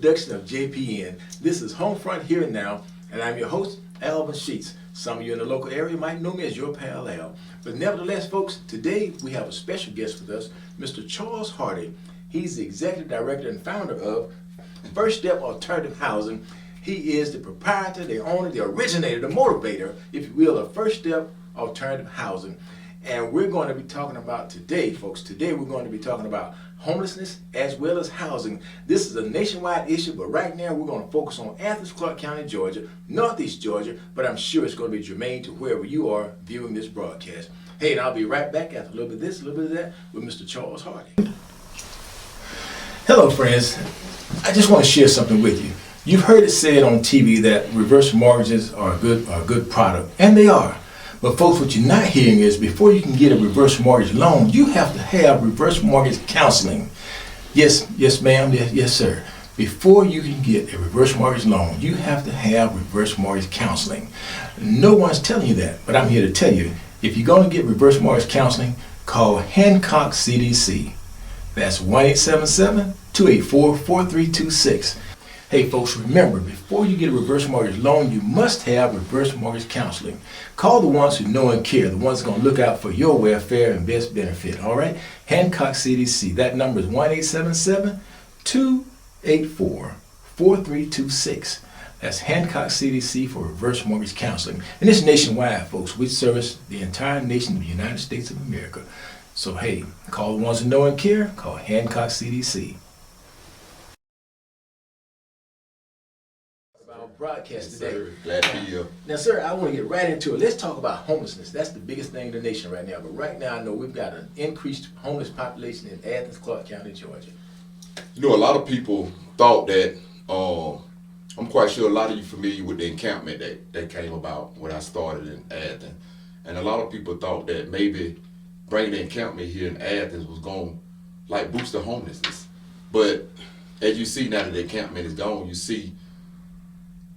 production of JPN. This is Homefront Here and Now, and I'm your host, Alvin Sheets. Some of you in the local area might know me as your pal Al. But nevertheless, folks, today we have a special guest with us, Mr. Charles Hardy. He's the executive director and founder of First Step Alternative Housing. He is the proprietor, the owner, the originator, the motivator, if you will, of First Step Alternative Housing. And we're going to be talking about today, folks, today we're going to be talking about homelessness as well as housing. This is a nationwide issue, but right now we're going to focus on Athens, Clarke County, Georgia, Northeast Georgia, but I'm sure it's going to be germane to wherever you are viewing this broadcast. Hey, and I'll be right back after a little bit of this, a little bit of that with Mr. Charles Hardy. Hello, friends. I just want to share something with you. You've heard it said on TV that reverse mortgages are a good product, and they are. But folks, what you're not hearing is before you can get a reverse mortgage loan, you have to have reverse mortgage counseling. Yes, ma'am, yes, sir. Before you can get a reverse mortgage loan, you have to have reverse mortgage counseling. No one's telling you that, but I'm here to tell you, if you're going to get reverse mortgage counseling, call Hancock CDC. That's 1-877-284-4326. Hey folks, remember, before you get a reverse mortgage loan, you must have reverse mortgage counseling. Call the ones who know and care, the ones that are going to look out for your welfare and best benefit, all right? Hancock CDC, that number is 1-877-284-4326. That's Hancock CDC for reverse mortgage counseling. And it's nationwide, folks. We service the entire nation of the United States of America. So hey, call the ones who know and care, call Hancock CDC. Broadcast today. Sir. Glad to be here. Now, sir, I want to get right into it. Let's talk about homelessness. That's the biggest thing in the nation right now. But right now, I know we've got an increased homeless population in Athens, Clarke County, Georgia. You know, a lot of people thought that, I'm quite sure a lot of you familiar with the encampment that came about when I started in Athens. And a lot of people thought that maybe bringing the encampment here in Athens was going to like boost the homelessness. But as you see now that the encampment is gone, you see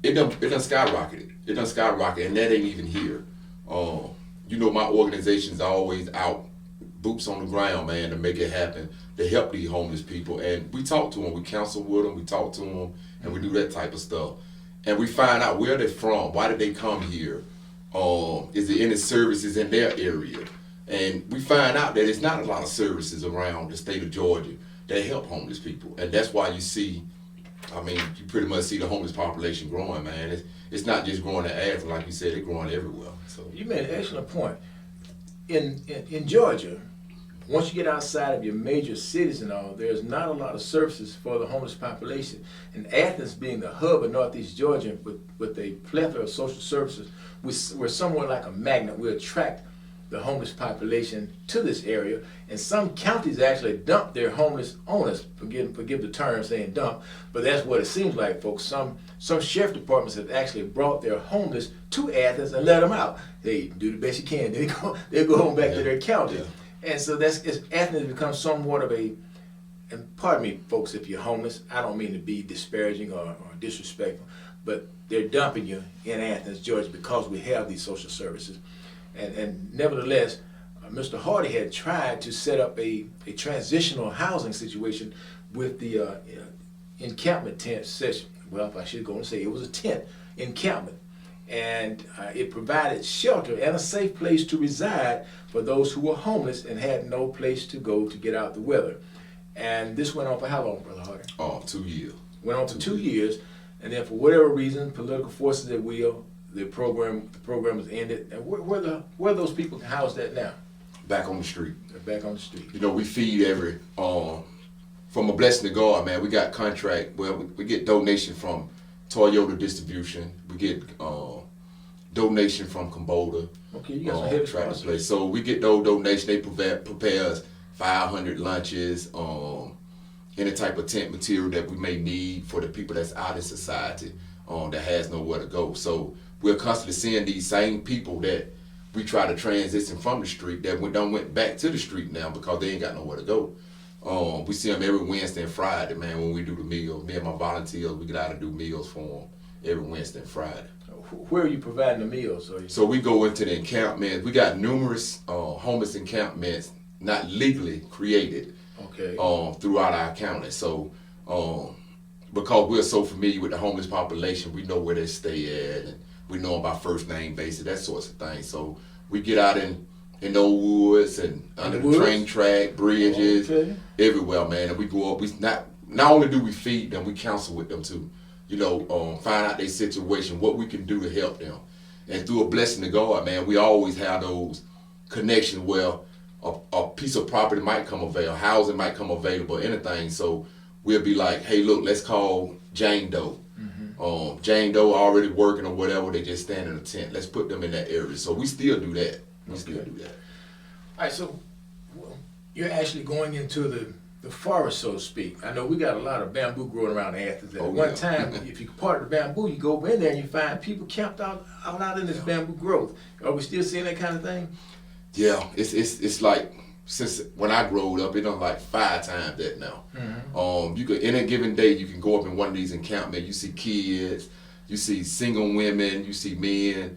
it done skyrocketed. It done skyrocketed, and that ain't even here. You know, my organization's always out, boots on the ground, man, to make it happen, to help these homeless people. And we talk to them, we counsel with them, we talk to them, and we do that type of stuff. And we find out where they're from, why did they come here, is there any services in their area? And we find out that it's not a lot of services around the state of Georgia that help homeless people. And that's why you see, I mean, you pretty much see the homeless population growing, man. It's not just growing in Athens, like you said, it's growing everywhere. So you made an excellent point. In Georgia, once you get outside of your major cities and all, there's not a lot of services for the homeless population. And Athens being the hub of Northeast Georgia with a plethora of social services, we're somewhat like a magnet. We attract the homeless population to this area, and some counties actually dump their homeless owners. Forgive the term saying dump, but that's what it seems like, folks. Some sheriff departments have actually brought their homeless to Athens and let them out. They do the best you can. They go home back to their county, and so Athens has become somewhat of a. And pardon me, folks, if you're homeless, I don't mean to be disparaging or disrespectful, but they're dumping you in Athens, Georgia, because we have these social services. And nevertheless, Mr. Hardy had tried to set up a transitional housing situation with the encampment tent session. Well, if I should go and say it was a tent encampment. And it provided shelter and a safe place to reside for those who were homeless and had no place to go to get out the weather. And this went on for how long, Brother Hardy? 2 years. Went on for 2 years. And then for whatever reason, political forces at will, the program was ended. And where are those people housed at now? Back on the street. They're back on the street. You know, we feed from a blessing to God, man. We got contract, well, we get donation from Toyota Distribution. We get donation from Kubota. Okay, you got some heavy sponsors. So we get those donations. They prepare us 500 lunches, any type of tent material that we may need for the people that's out in society that has nowhere to go. So we're constantly seeing these same people that we try to transition from the street that went back to the street now because they ain't got nowhere to go. We see them every Wednesday and Friday, man, when we do the meals. Me and my volunteers, we get out and do meals for them every Wednesday and Friday. Where are you providing the meals? So we go into the encampments. We got numerous homeless encampments not legally created throughout our county. So because we're so familiar with the homeless population, we know where they stay at, and we know them by first name basis, that sorts of things. So we get out in the woods and under the train track, bridges, everywhere, man. And we go up. We not only do we feed them, we counsel with them too. You know, find out their situation, what we can do to help them. And through a blessing of God, man, we always have those connections where a piece of property might come available, housing might come available, anything. So we'll be like, hey, look, let's call Jane Doe. Jane Doe already working or whatever, they just stand in a tent. Let's put them in that area. So we still do that. Still do that. All right, so you're actually going into the forest, so to speak. I know we got a lot of bamboo growing around Athens. At one time, if you part the bamboo, you go over in there and you find people camped out in this bamboo growth. Are we still seeing that kind of thing? Yeah, it's like, since when I growed up, it done like 5 times that now. You could, in a given day, you can go up in one of these encampments. You see kids, you see single women, you see men,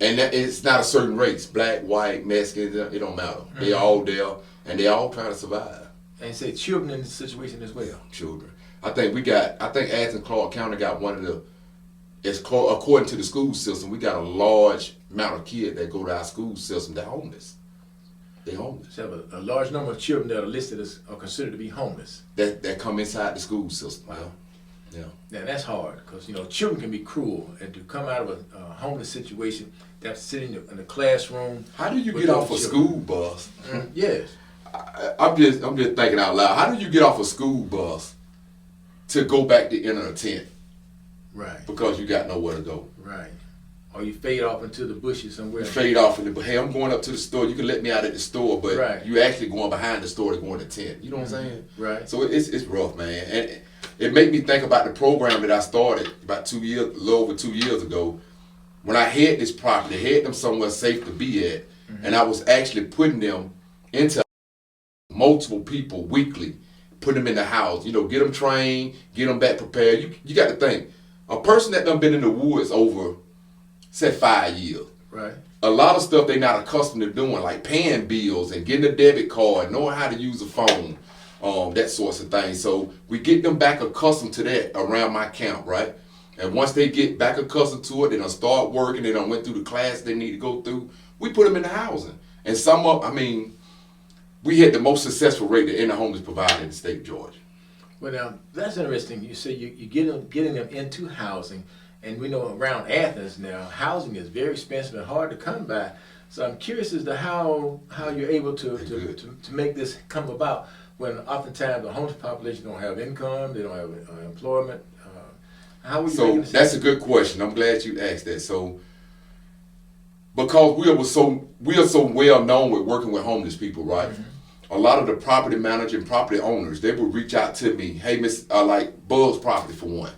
and it's not a certain race, black, white, Mexican, it don't matter. They all there, and they all trying to survive. And you say children in this situation as well. Children. I think Athens Clarke County got one of the, according to the school system, we got a large amount of kids that go to our school system that homeless. They homeless. So have a large number of children that are listed as are considered to be homeless. That come inside the school system. Wow. Yeah. Now that's hard because children can be cruel, and to come out of a homeless situation, they have to sit in the classroom. How do you get off a school bus? Yes. I'm just thinking out loud. How do you get off a school bus to go back to enter a tent? Right. Because you got nowhere to go. Right. Or you fade off into the bushes somewhere. You fade off in the, hey, I'm going up to the store. You can let me out at the store, but you actually going behind the store to go in the tent. You know what I'm saying? Right. So it's rough, man. And it made me think about the program that I started about a little over 2 years ago. When I had this property, had them somewhere safe to be at, and I was actually putting them into multiple people weekly, put them in the house, get them trained, get them back prepared. You got to think, a person that done been in the woods over, say 5 years. Right. A lot of stuff they not accustomed to doing, like paying bills and getting a debit card, knowing how to use a phone, that sorts of thing. So we get them back accustomed to that around my camp, right? And once they get back accustomed to it, they done start working, they done went through the class they need to go through, we put them in the housing. And we had the most successful rate to end the homeless provider in the state of Georgia. Well, now, that's interesting. You say you getting them into housing, and we know around Athens now, housing is very expensive and hard to come by. So I'm curious as to how you're able to make this come about when oftentimes the homeless population don't have income, they don't have employment. How are you making this that's a good question. I'm glad you asked that. So, because we are so well known with working with homeless people, right? A lot of the property manager and property owners, they would reach out to me. Hey, like Buzz Property for one.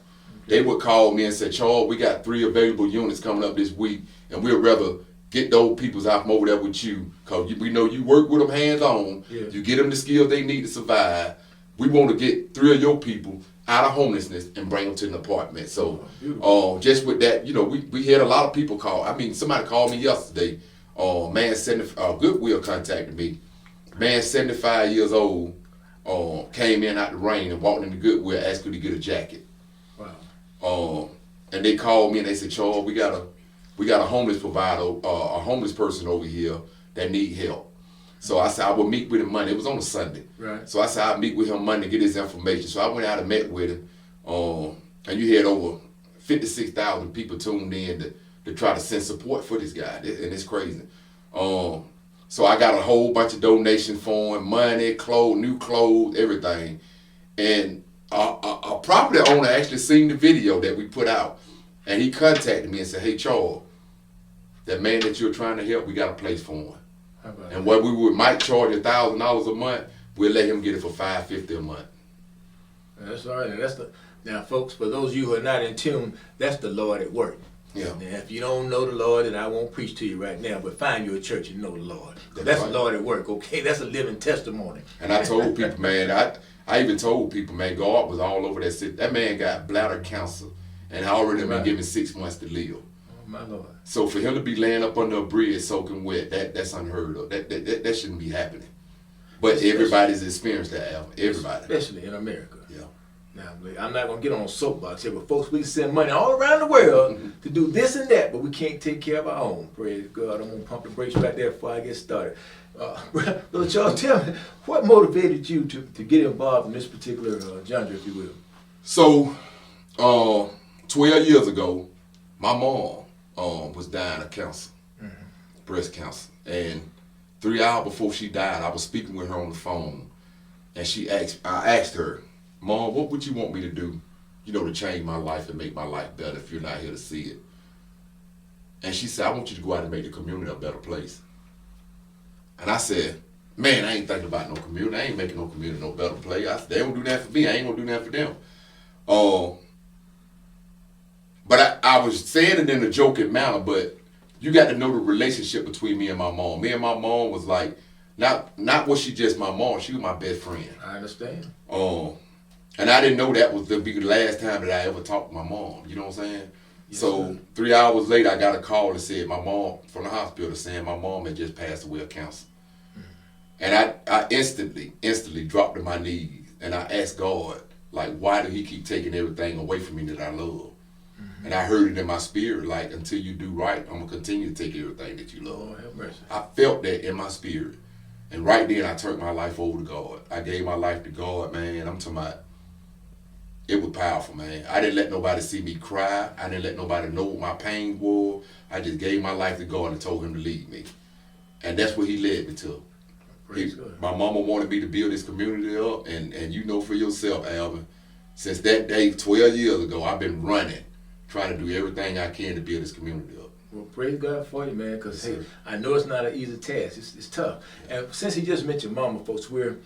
They would call me and say, Charles, we got 3 available units coming up this week, and we'd rather get those peoples out from over there with you, because we know you work with them hands-on. Yeah. You get them the skills they need to survive. We want to get 3 of your people out of homelessness and bring them to an apartment. So just with that, we had a lot of people call. Somebody called me yesterday. Goodwill contacted me. Man, 75 years old, came in out the rain and walked into Goodwill, asked could he get a jacket. Wow. And they called me and they said, Charles, we got a homeless provider, a homeless person over here that need help. So I said I would meet with him Monday. It was on a Sunday. Right. So I said I'd meet with him Monday, get his information. So I went out and met with him. And you had over 56,000 people tuned in to try to send support for this guy. And it's crazy. So I got a whole bunch of donation for him, money, clothes, new clothes, everything. And a property owner actually seen the video that we put out. And he contacted me and said, hey, Charles, that man that you're trying to help, we got a place for him. And what we might charge $1,000 a month, we'll let him get it for $550 a month. That's all right. And now, folks, for those of you who are not in tune, that's the Lord at work. Yeah. Now, if you don't know the Lord, then I won't preach to you right now, but find you a church and know the Lord. That's right. The Lord at work, okay? That's a living testimony. And I told people, man, I even told people, man, God was all over that city. That man got bladder cancer and already been given 6 months to live. My Lord. So for him to be laying up under a bridge soaking wet, that's unheard of. That shouldn't be happening. But everybody's experienced that, Al. Everybody. Especially in America. Yeah. Now, I'm not going to get on a soapbox here, but folks, we can send money all around the world to do this and that, but we can't take care of our own. Praise God. I'm going to pump the brakes right there before I get started. Brother Charles, tell me, what motivated you to get involved in this particular genre, if you will? So, 12 years ago, my mom was dying of cancer, breast cancer. And 3 hours before she died, I was speaking with her on the phone. And I asked her, Mom, what would you want me to do, to change my life and make my life better if you're not here to see it? And she said, I want you to go out and make the community a better place. And I said, man, I ain't thinking about no community. I ain't making no community no better place. I said, they don't do that for me. I ain't gonna do that for them. But I was saying it in a joking manner, but you got to know the relationship between me and my mom. Me and my mom was like, not was she just my mom, she was my best friend. I understand. And I didn't know that was to be the last time that I ever talked to my mom. You know what I'm saying? Yes, so sir. 3 hours later, I got a call that said my mom from the hospital saying my mom had just passed away of cancer. And I instantly dropped to my knees and I asked God, like, why do he keep taking everything away from me that I love? And I heard it in my spirit, like, until you do right, I'm going to continue to take everything that you love. Lord have mercy. I felt that in my spirit. And right then, I turned my life over to God. I gave my life to God, man. I'm talking about, it was powerful, man. I didn't let nobody see me cry. I didn't let nobody know what my pain was. I just gave my life to God and told him to lead me. And that's what he led me to. Praise God. My mama wanted me to build this community up, and you know for yourself, Alvin, since that day, 12 years ago, I've been running, trying to do everything I can to build this community up. Well, praise God for you, man, because, Yes, hey, sir. I know it's not an easy task. It's tough. And since he just mentioned mama, folks, we're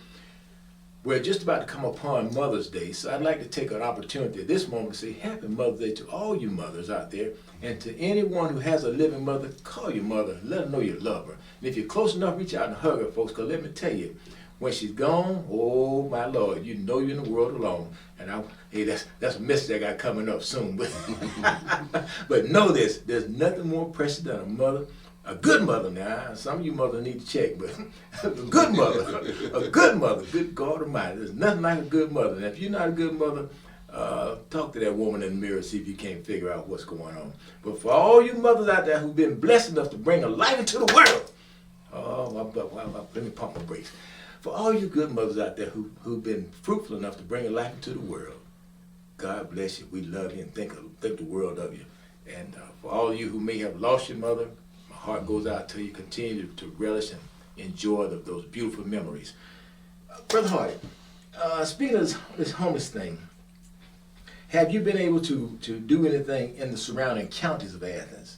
just about to come upon Mother's Day, so I'd like to take an opportunity at this moment to say Happy Mother's Day to all you mothers out there, and to anyone who has a living mother, call your mother, let her know you love her. And if you're close enough, reach out and hug her, folks, because let me tell you, when she's gone, oh my Lord, you know you're in the world alone. And hey, that's a message I got coming up soon. But know this, there's nothing more precious than a mother. A good mother now, some of you mothers need to check, but a good mother, good God Almighty. There's nothing like a good mother. And if you're not a good mother, talk to that woman in the mirror, see if you can't figure out what's going on. But for all you mothers out there who've been blessed enough to bring a life into the world, let me pump my brakes. For all you good mothers out there who've been fruitful enough to bring a life into the world, God bless you. We love you and think the world of you. And for all of you who may have lost your mother, my heart goes out to you. Continue to relish and enjoy those beautiful memories. Brother Hardy, speaking of this homeless thing, have you been able to do anything in the surrounding counties of Athens?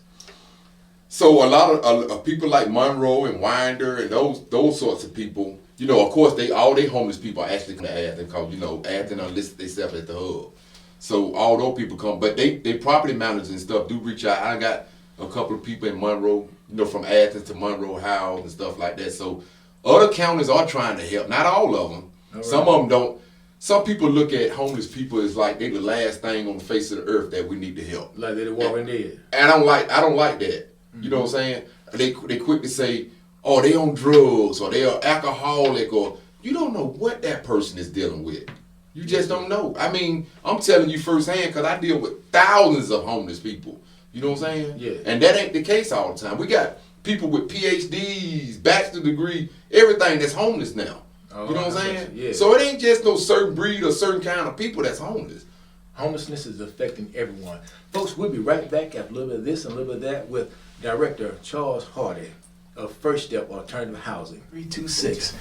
So a lot of people like Monroe and Winder and those sorts of people, of course, all they homeless people are actually come to Athens because, Athens unlisted themselves at the hub. So all those people come, but they property managers and stuff do reach out. I got a couple of people in Monroe, from Athens to Monroe House and stuff like that. So other counties are trying to help, not all of them. All Some right. of them don't. Some people look at homeless people as like they the last thing on the face of the earth that we need to help. Like they're the walking dead. And I don't like that. You know what I'm saying? They quick to say, oh, they on drugs or they are alcoholic, or you don't know what that person is dealing with. You just don't know. I mean, I'm telling you firsthand because I deal with thousands of homeless people. You know what I'm saying? Yeah. And that ain't the case all the time. We got people with PhDs, bachelor degree, everything that's homeless now. Oh, you know what I'm saying? yeah. So it ain't just no certain breed or certain kind of people that's homeless. Homelessness is affecting everyone. Folks, we'll be right back after a little bit of this and a little bit of that with Director Charles Hardy of First Step Alternative Housing, 326.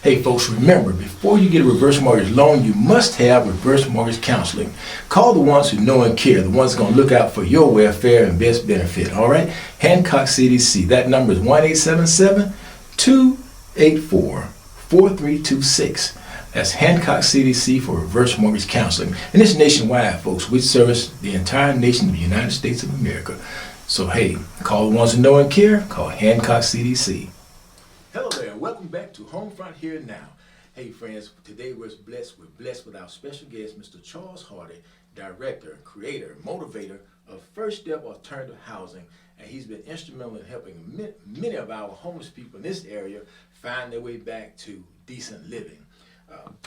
Hey folks, remember, before you get a reverse mortgage loan, you must have reverse mortgage counseling. Call the ones who know and care, the ones going to look out for your welfare and best benefit, all right? Hancock CDC, that number is 1-877-284-4326. That's Hancock CDC for reverse mortgage counseling. And it's nationwide, folks. We service the entire nation of the United States of America. So, hey, call the ones who know and care. Call Hancock CDC. Hello there. Welcome back to Homefront Here and Now. Hey, friends. Today we're blessed with our special guest, Mr. Charles Hardy, director, creator, motivator of First Step Alternative Housing. And he's been instrumental in helping many of our homeless people in this area find their way back to decent living.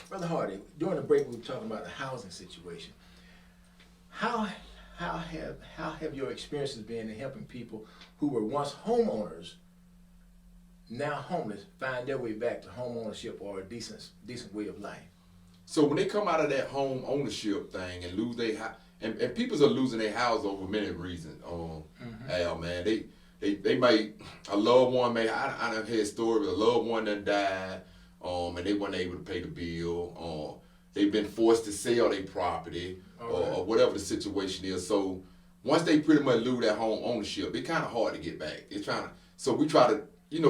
Brother Hardy, during the break we were talking about the housing situation. How have your experiences been in helping people who were once homeowners, now homeless, find their way back to home ownership or a decent way of life? So when they come out of that home ownership thing and lose their house, and people are losing their house over many reasons. Al, man, they might, a loved one may, I done heard stories, a loved one that died, and they weren't able to pay the bill. They've been forced to sell their property, or whatever the situation is. So once they pretty much lose that home ownership, it's kind of hard to get back. So we try to,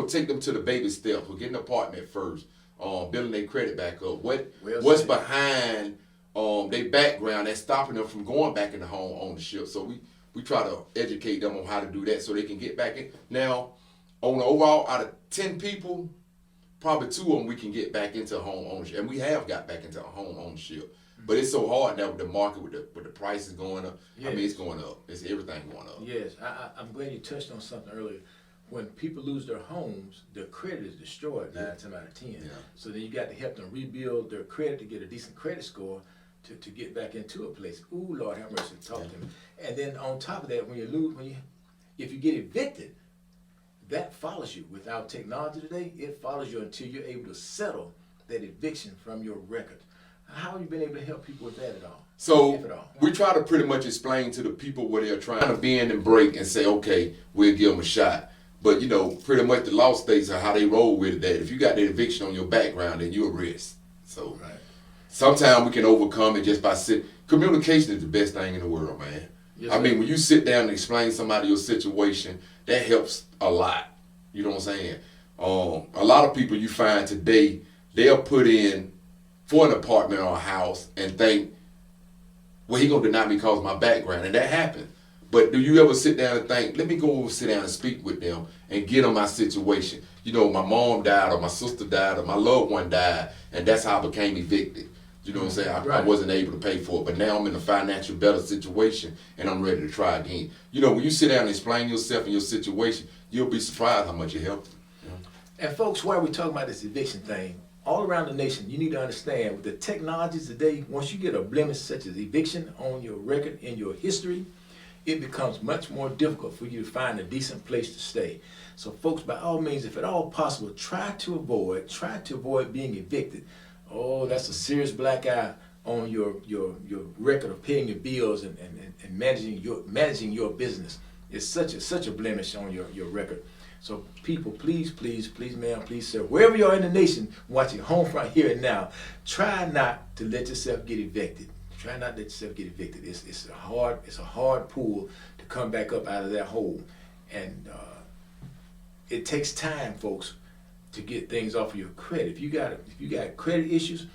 take them to the baby steps. We're getting an apartment first, building their credit back up. What's behind their background that's stopping them from going back into home ownership? So we try to educate them on how to do that so they can get back in. Now, on the overall, out of 10 people, probably 2 of them we can get back into home ownership, and we have got back into home ownership. But it's so hard now with the market, with the prices going up. Yes. I mean, it's going up. It's everything going up. Yes, I'm glad you touched on something earlier. When people lose their homes, their credit is destroyed 9 times out of 10. Yeah. So then you got to help them rebuild their credit to get a decent credit score to get back into a place. Ooh, Lord have mercy, talk to me. And then on top of that, if you get evicted, that follows you. Without technology today, it follows you until you're able to settle that eviction from your record. How have you been able to help people with that at all? So we try to pretty much explain to the people what they're trying to bend and break and say, okay, we'll give them a shot. But pretty much the law states are how they roll with it, that if you got the eviction on your background, then you're a risk. So sometimes we can overcome it just by communication is the best thing in the world, man. Yes, I mean, when you sit down and explain to somebody your situation, that helps a lot. You know what I'm saying? A lot of people you find today, they'll put in for an apartment or a house and think, well, he gonna deny me because of my background, and that happens. But do you ever sit down and think, let me go over, sit down and speak with them and get on my situation? My mom died, or my sister died, or my loved one died, and that's how I became evicted. You know what I'm saying? I wasn't able to pay for it, but now I'm in a financial better situation, and I'm ready to try again. When you sit down and explain yourself and your situation, you'll be surprised how much it helps. And folks, while we're talking about this eviction thing, all around the nation, you need to understand with the technologies today, once you get a blemish such as eviction on your record in your history, it becomes much more difficult for you to find a decent place to stay. So folks, by all means, if at all possible, try to avoid being evicted. Oh, that's a serious black eye on your record of paying your bills and managing your business. It's such a blemish on your record. So people, please, ma'am, please, sir, wherever you are in the nation, watching Homefront here and now, try not to let yourself get evicted. Try not to let yourself get evicted. It's a hard pull to come back up out of that hole, and it takes time, folks, to get things off of your credit. If you got credit issues,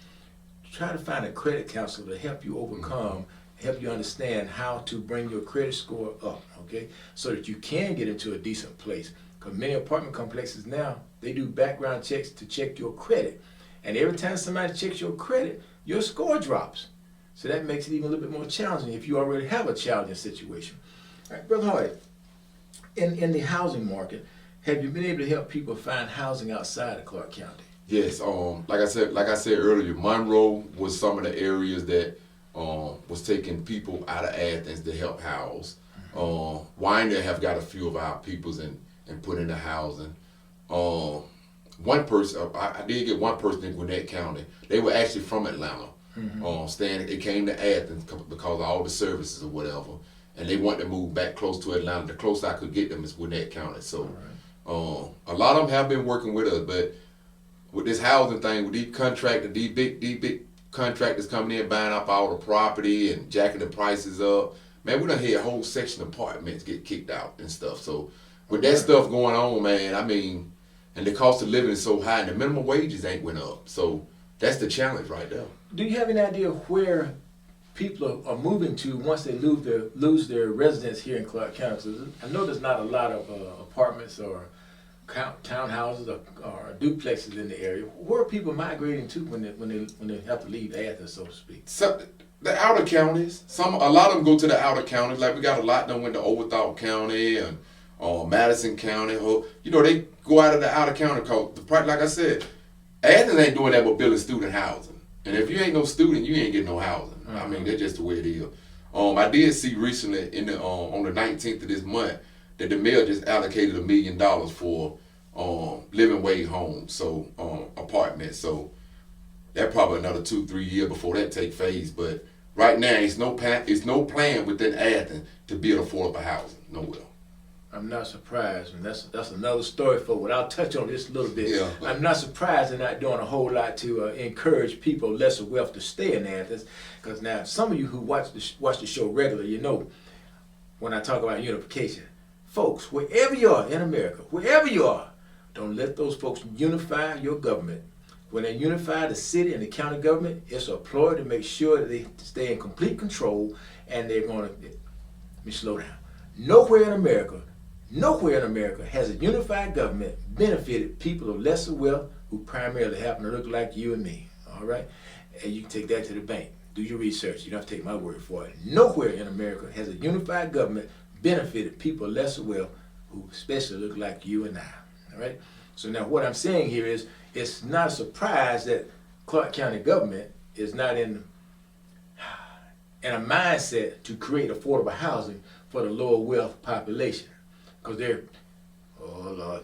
try to find a credit counselor to help you overcome, help you understand how to bring your credit score up, okay, so that you can get into a decent place. Because many apartment complexes now, they do background checks to check your credit, and every time somebody checks your credit, your score drops. So that makes it even a little bit more challenging if you already have a challenging situation. All right, Brother Hardy, in the housing market, have you been able to help people find housing outside of Clark County? Yes, like I said earlier, Monroe was some of the areas that was taking people out of Athens to help house. Winder have got a few of our peoples and put into housing. One person, I did get one person in Gwinnett County. They were actually from Atlanta. They came to Athens because of all the services or whatever, and they wanted to move back close to Atlanta. The closest I could get them is Gwinnett County. So a lot of them have been working with us, but with this housing thing, with these big contractors coming in, buying up all the property and jacking the prices up, man, we done had a whole section of apartments get kicked out and stuff. So with that stuff going on, man, I mean, and the cost of living is so high, and the minimum wages ain't went up. So that's the challenge right there. Do you have any idea where people are moving to once they lose their residence here in Clark County? I know there's not a lot of apartments or townhouses or duplexes in the area. Where are people migrating to when they have to leave Athens, so to speak? So, the outer counties. A lot of them go to the outer counties. Like we got a lot that went to Overthought County and Madison County. They go out of the outer county because, like I said, Athens ain't doing that but building student housing. And if you ain't no student, you ain't getting no housing. I mean, that's just the way it is. I did see recently in the on the 19th of this month that the mayor just allocated $1 million for living wage homes, so apartments. So that probably another 2-3 years before that take phase. But right now, it's no plan within Athens to build affordable housing nowhere. I'm not surprised, and that's another story for what I'll touch on this a little bit. Yeah. I'm not surprised they're not doing a whole lot to encourage people of lesser wealth to stay in Athens, because now some of you who watch the show regularly, you know when I talk about unification, folks, wherever you are in America, wherever you are, don't let those folks unify your government. When they unify the city and the county government, it's a ploy to make sure that they stay in complete control, and they're going to, let me slow down. Nowhere in America has a unified government benefited people of lesser wealth who primarily happen to look like you and me, all right? And you can take that to the bank. Do your research. You don't have to take my word for it. Nowhere in America has a unified government benefited people of lesser wealth who especially look like you and I, all right? So now what I'm saying here is it's not a surprise that Clark County government is not in a mindset to create affordable housing for the lower wealth population. Because they're, oh Lord,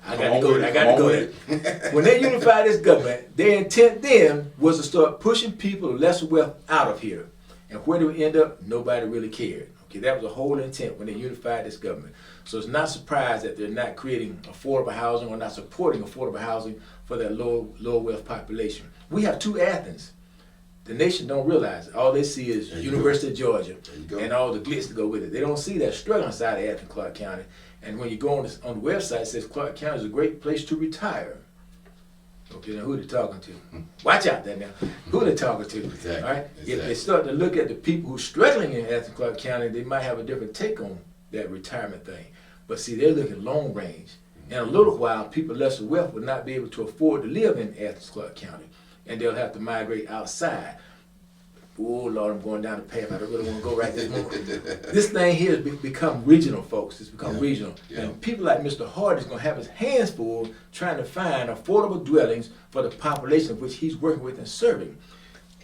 I got to go there. When they unified this government, their intent then was to start pushing people of lesser wealth out of here. And where they would end up, nobody really cared. Okay, that was the whole intent when they unified this government. So it's not surprised that they're not creating affordable housing or not supporting affordable housing for that lower wealth population. We have two Athens. The nation don't realize it. All they see is University of Georgia and all the glitz to go with it. They don't see that struggling side of Athens, Clark County. And when you go on the website, it says Clark County is a great place to retire. Okay, now who they talking to? Watch out there now. Who they talking to? Exactly. All right? Exactly. If they start to look at the people who are struggling in Athens, Clark County, they might have a different take on that retirement thing. But see, they're looking long range. In a little while, people lesser wealth will not be able to afford to live in Athens, Clark County, and they'll have to migrate outside. Oh Lord, I'm going down the path I don't really want to go right this moment. This thing here has become regional, folks. It's become regional. Yeah. And people like Mr. Hart is going to have his hands full trying to find affordable dwellings for the population of which he's working with and serving.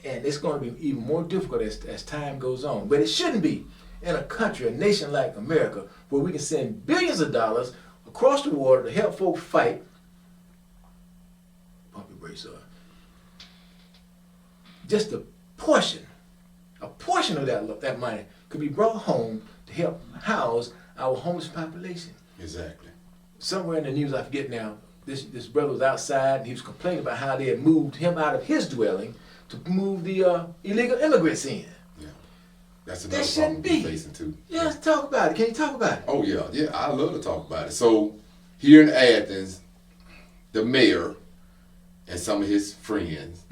And it's going to be even more difficult as time goes on. But it shouldn't be in a country, a nation like America, where we can send billions of dollars across the water to help folks fight. Pump your brakes up. Just a portion of that money could be brought home to help house our homeless population. Exactly. Somewhere in the news, I forget now, this brother was outside and he was complaining about how they had moved him out of his dwelling to move the illegal immigrants in. Yeah. That's another That problem shouldn't we're be. facing too. Yeah, let's talk about it. Can you talk about it? Oh yeah, I love to talk about it. So here in Athens, the mayor and some of his friends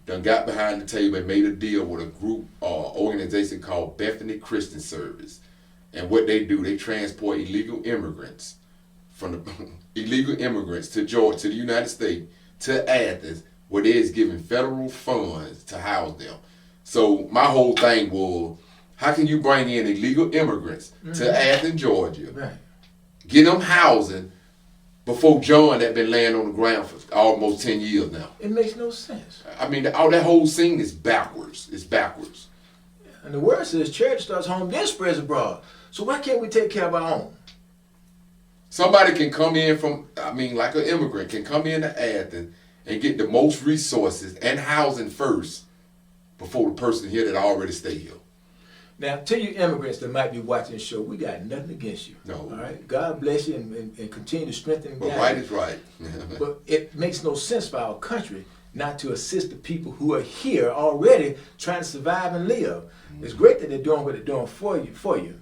done got behind the table and made a deal with a group organization called Bethany Christian Service. And what they do, they transport illegal immigrants from to Georgia, to the United States, to Athens, where they is giving federal funds to house them. So my whole thing was, how can you bring in illegal immigrants to Athens, Georgia, Right. get them housing, before John had been laying on the ground for almost 10 years now? It makes no sense. I mean, all that whole scene is backwards. It's backwards. And the word says charity starts home, then spreads abroad. So why can't we take care of our own? Somebody can come in like an immigrant can come into Athens and get the most resources and housing first before the person here that already stay here. Now, to you immigrants that might be watching the show, we got nothing against you. No. All right? God bless you and continue to strengthen and But guide right you. is right. But it makes no sense for our country not to assist the people who are here already trying to survive and live. It's great that they're doing what they're doing for you,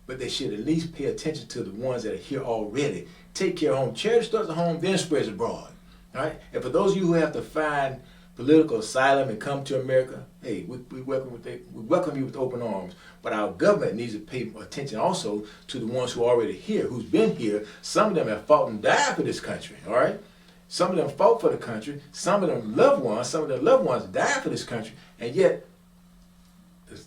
but they should at least pay attention to the ones that are here already. Take care of home. Charity starts at home, then spreads abroad. All right? And for those of you who have to find political asylum and come to America, hey, we welcome you with open arms. But our government needs to pay attention also to the ones who are already here, who's been here. Some of them have fought and died for this country, all right? Some of them fought for the country. Some of their loved ones died for this country. And yet,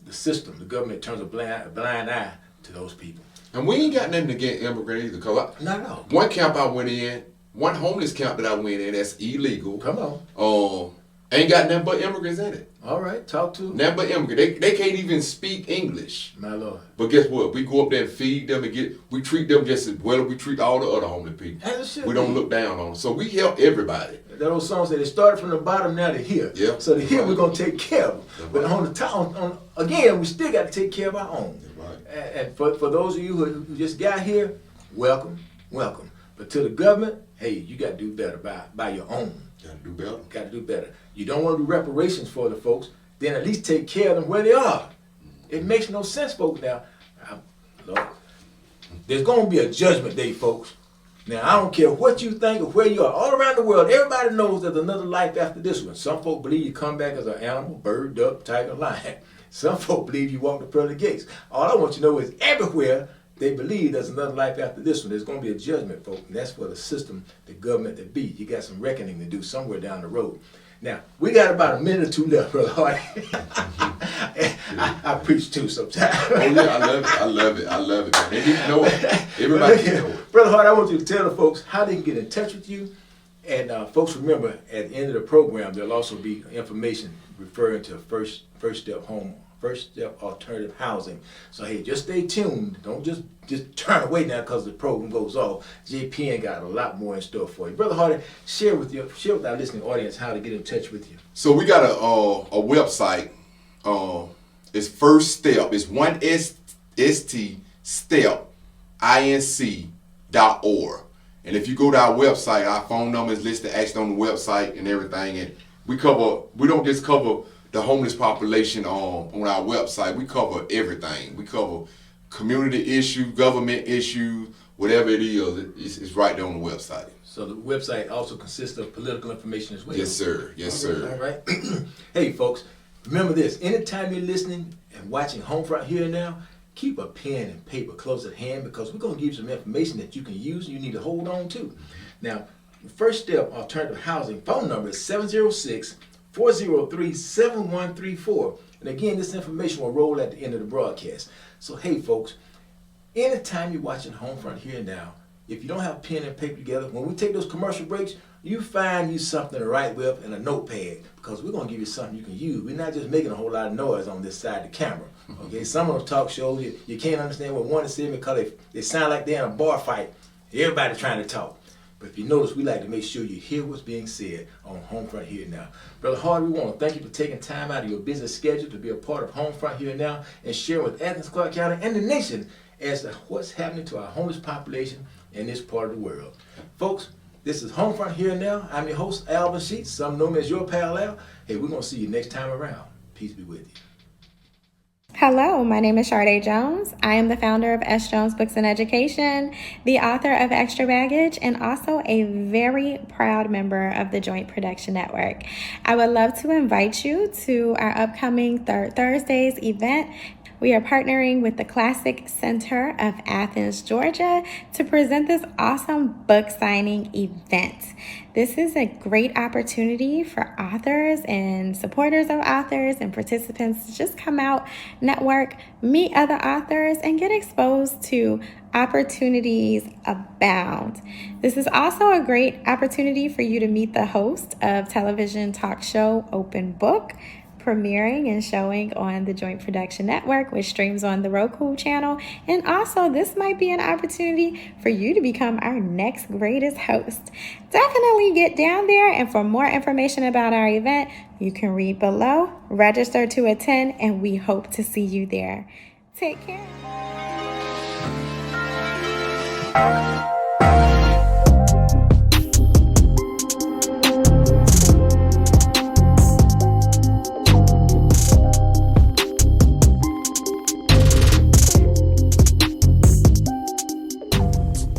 the system, the government turns a blind eye to those people. And we ain't got nothing against immigrants either. Not at all. One camp I went in, one homeless camp that I went in, that's illegal. Come on. Ain't got nothing but immigrants in it. All right, talk to them. Nothing but immigrants. They can't even speak English. My Lord. But guess what? We go up there and feed them we treat them just as well as we treat all the other homeless people. As it should We be. don't look down on them. So we help everybody. That old song said they started from the bottom, now they're here. Yeah. So they're here, Right. we're gonna take care of them. That's But right. on the top, again, we still got to take care of our own. Right. And for those of you who just got here, welcome, welcome. But to the government, hey, you got to do better by your own. Gotta do better. Got to do better. You don't want to do reparations for the folks, then at least take care of them where they are. It makes no sense, folks. Now, look, there's going to be a judgment day, folks. Now, I don't care what you think or where you are. All around the world, everybody knows there's another life after this one. Some folk believe you come back as an animal, bird, duck, tiger, lion. Some folk believe you walk the pearly gates. All I want you to know is everywhere they believe there's another life after this one. There's going to be a judgment, folks, and that's for the system, the government to be. You got some reckoning to do somewhere down the road. Now, we got about a minute or two left, Brother Hardy. I preach too sometimes. Oh yeah, I love it, man. They need to know it. Everybody can know it. Brother Hart, I want you to tell the folks how they can get in touch with you. And folks, remember, at the end of the program, there'll also be information referring to First Step Alternative Housing. So hey, just stay tuned. Don't just turn away now because the program goes off. JPN got a lot more in store for you. Brother Hardy, share with our listening audience how to get in touch with you. So we got a website. It's First Step. It's 1ST Step INC.org. And if you go to our website, our phone number is listed actually on the website and everything. And we don't just cover the homeless population on our website. We cover everything. We cover community issues, government issues, whatever it is, it's right there on the website. So the website also consists of political information as well. Yes, sir. Yes, sir. All right. Hey, folks, remember this. Anytime you're listening and watching Homefront Here and Now, keep a pen and paper close at hand because we're going to give you some information that you can use and you need to hold on to. Now, the First Step Alternative Housing phone number is 706-403-7134. And again, this information will roll at the end of the broadcast. So, hey, folks, anytime you're watching Homefront Here and Now, if you don't have pen and paper together, when we take those commercial breaks, you find you something to write with and a notepad because we're going to give you something you can use. We're not just making a whole lot of noise on this side of the camera. Okay, some of those talk shows, you can't understand what one is saying because they sound like they're in a bar fight. Everybody's trying to talk. But if you notice, we like to make sure you hear what's being said on Homefront Here Now. Brother Hardy, we want to thank you for taking time out of your busy schedule to be a part of Homefront Here Now and sharing with Athens, Clarke County and the nation as to what's happening to our homeless population in this part of the world. Folks, this is Homefront Here Now. I'm your host, Alvin Sheets. Some know me as your pal Al. Hey, we're going to see you next time around. Peace be with you. Hello, my name is Sharday Jones. I am the founder of S. Jones Books and Education, the author of Extra Baggage, and also a very proud member of the Joint Production Network. I would love to invite you to our upcoming Third Thursdays event. We are partnering with the Classic Center of Athens, Georgia, to present this awesome book signing event. This is a great opportunity for authors and supporters of authors and participants to just come out, network, meet other authors, and get exposed to opportunities abound. This is also a great opportunity for you to meet the host of television talk show Open Book, premiering and showing on the Joint Production Network, which streams on the Roku channel. And also, this might be an opportunity for you to become our next greatest host. Definitely get down there, and for more information about our event, you can read below, register to attend, and we hope to see you there. Take care.